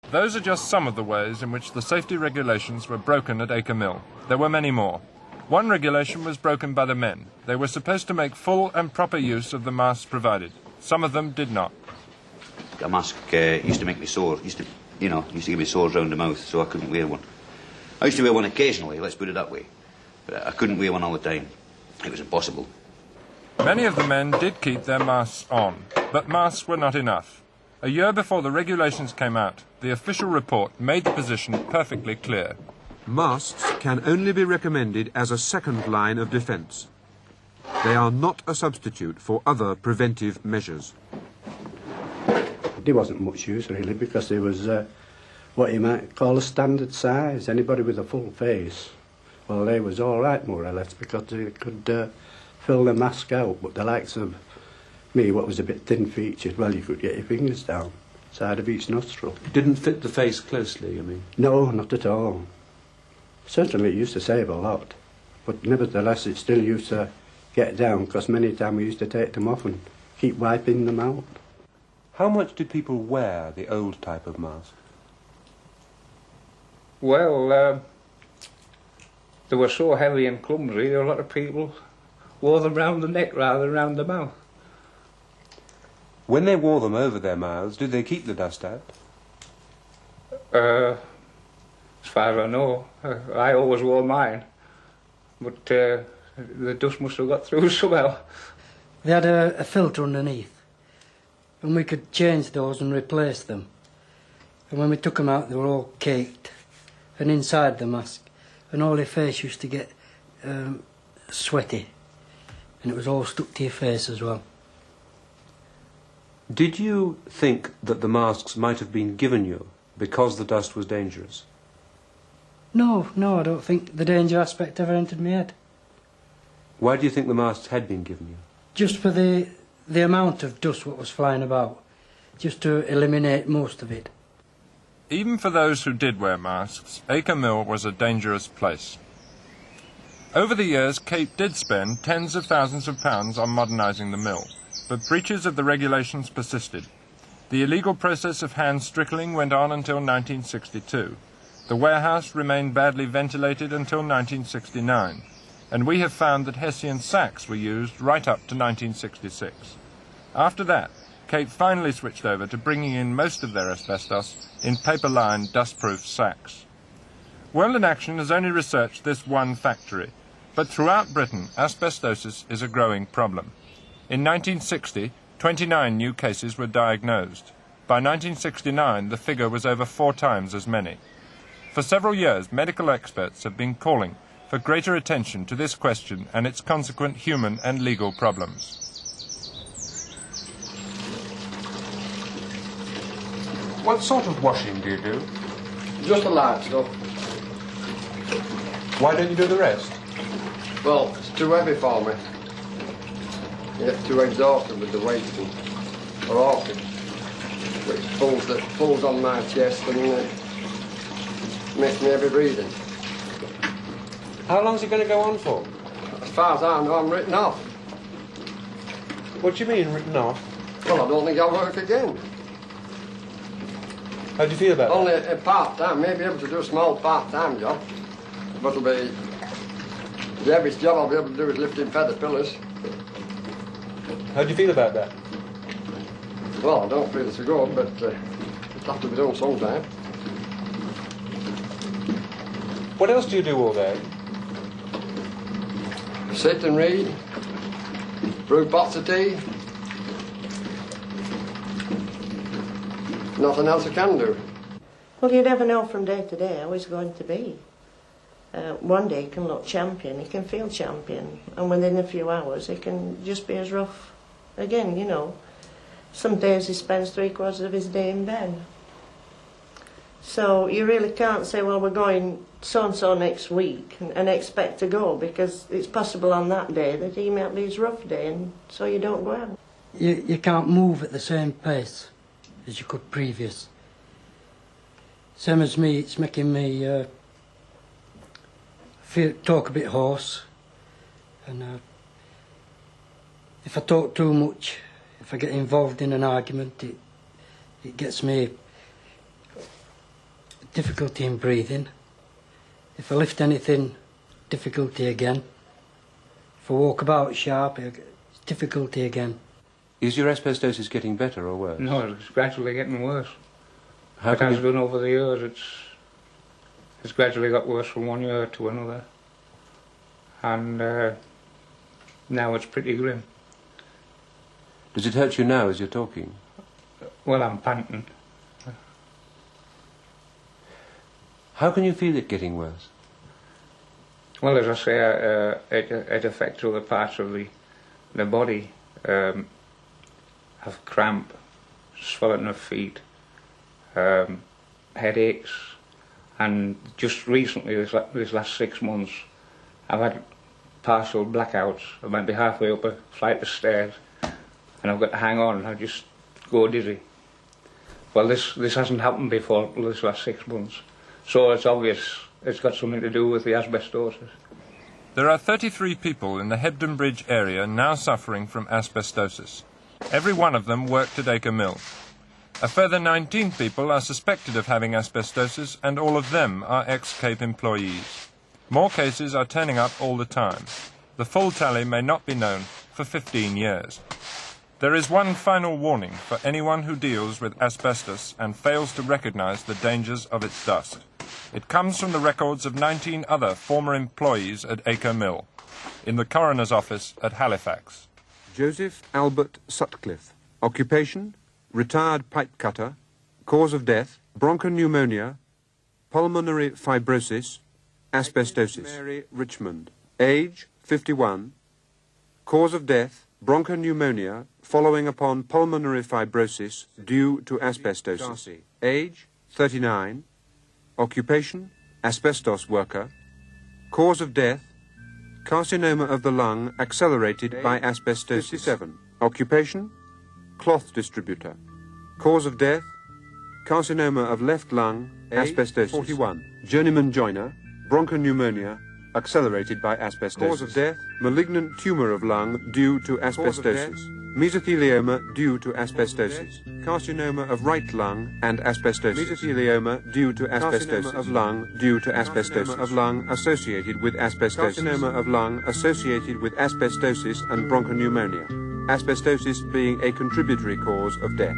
Those are just some of the ways in which the safety regulations were broken at Acre Mill. There were many more. One regulation was broken by the men. They were supposed to make full and proper use of the masks provided. Some of them did not. The mask used to make me sore. Used to give me sores around the mouth, so I couldn't wear one. I used to wear one occasionally, let's put it that way. But I couldn't wear one all the time. It was impossible. Many of the men did keep their masks on, but masks were not enough. A year before the regulations came out, the official report made the position perfectly clear. Masks can only be recommended as a second line of defence. They are not a substitute for other preventive measures. There wasn't much use, really, because it was what you might call a standard size. Anybody with a full face, well, they was all right, more or less, because they could fill the mask out. But the likes of me, what was a bit thin-featured, well, you could get your fingers down, side of each nostril. Didn't fit the face closely, you mean? No, not at all. Certainly it used to save a lot, but nevertheless it still used to get down, because many times we used to take them off and keep wiping them out. How much did people wear the old type of mask? Well, they were so heavy and clumsy, a lot of people wore them round the neck rather than round the mouth. When they wore them over their mouths, did they keep the dust out? As far as I know, I always wore mine, but the dust must have got through somehow. They had a filter underneath, and we could change those and replace them. And when we took them out, they were all caked, and inside the mask, and all your face used to get sweaty, and it was all stuck to your face as well. Did you think that the masks might have been given you because the dust was dangerous? No, I don't think the danger aspect ever entered my head. Why do you think the masks had been given you? Just for the amount of dust what was flying about, just to eliminate most of it. Even for those who did wear masks, Acre Mill was a dangerous place. Over the years, Cape did spend tens of thousands of pounds on modernising the mill, but breaches of the regulations persisted. The illegal process of hand strickling went on until 1962. The warehouse remained badly ventilated until 1969, and we have found that Hessian sacks were used right up to 1966. After that, Cape finally switched over to bringing in most of their asbestos in paper-lined, dust-proof sacks. World in Action has only researched this one factory, but throughout Britain, asbestosis is a growing problem. In 1960, 29 new cases were diagnosed. By 1969, the figure was over 4 times as many. For several years, medical experts have been calling for greater attention to this question and its consequent human and legal problems. What sort of washing do you do? Just the light stuff. Why don't you do the rest? Well, it's too heavy for me. You get too exhausted with the weight and walking. Which pulls on my chest and makes me heavy breathing. How long is it going to go on for? As far as I know, I'm written off. What do you mean, written off? Well, I don't think I'll work again. How do you feel about Only that? a part-time, maybe able to do a small part-time job. But it'll be the heaviest job I'll be able to do is lifting feather pillars. How do you feel about that? Well, I don't feel so good, but it'll have to be done sometime. What else do you do all day? Sit and read, brew pots of tea. Nothing else I can do. Well, you never know from day to day how it's going to be. One day he can look champion, he can feel champion, and within a few hours he can just be as rough again, you know. Some days he spends 3/4 of his day in bed. So you really can't say, well, we're going so-and-so next week and expect to go, because it's possible on that day that he might be his rough day, and so you don't go out. You can't move at the same pace as you could previous. Same as me, it's making me talk a bit hoarse, and if I talk too much, if I get involved in an argument, it gets me difficulty in breathing. If I lift anything, difficulty again. If I walk about sharp, difficulty again. Is your asbestosis getting better or worse? No, it's gradually getting worse. How It can has you... done over the years. It's gradually got worse from one year to another. And now it's pretty grim. Does it hurt you now as you're talking? Well, I'm panting. How can you feel it getting worse? Well, as I say, it affects other parts of the body. Have cramp, swelling of feet, headaches, and just recently, this last 6 months, I've had partial blackouts. I might be halfway up a flight of stairs, and I've got to hang on. I just go dizzy. Well, this hasn't happened before this last 6 months, so it's obvious it's got something to do with the asbestosis. There are 33 people in the Hebden Bridge area now suffering from asbestosis. Every one of them worked at Acre Mill. A further 19 people are suspected of having asbestosis, and all of them are ex-Cape employees. More cases are turning up all the time. The full tally may not be known for 15 years. There is one final warning for anyone who deals with asbestos and fails to recognise the dangers of its dust. It comes from the records of 19 other former employees at Acre Mill, in the coroner's office at Halifax. Joseph Albert Sutcliffe. Occupation, retired pipe cutter. Cause of death, bronchopneumonia, pulmonary fibrosis, asbestosis. Mary Richmond. Age, 51. Cause of death, bronchopneumonia following upon pulmonary fibrosis due to asbestosis. Age, 39. Occupation, asbestos worker. Cause of death, carcinoma of the lung accelerated by asbestosis. 57. Occupation, cloth distributor. Cause of death, carcinoma of left lung, asbestosis. 41. Journeyman joiner, bronchopneumonia accelerated by asbestosis. Cause of death, malignant tumour of lung due to asbestosis. Mesothelioma due to asbestosis. Carcinoma of right lung and asbestosis. Mesothelioma due to asbestosis. Of lung due to asbestosis. Of lung associated with asbestosis. Carcinoma of lung associated with asbestosis and bronchopneumonia. Asbestosis being a contributory cause of death.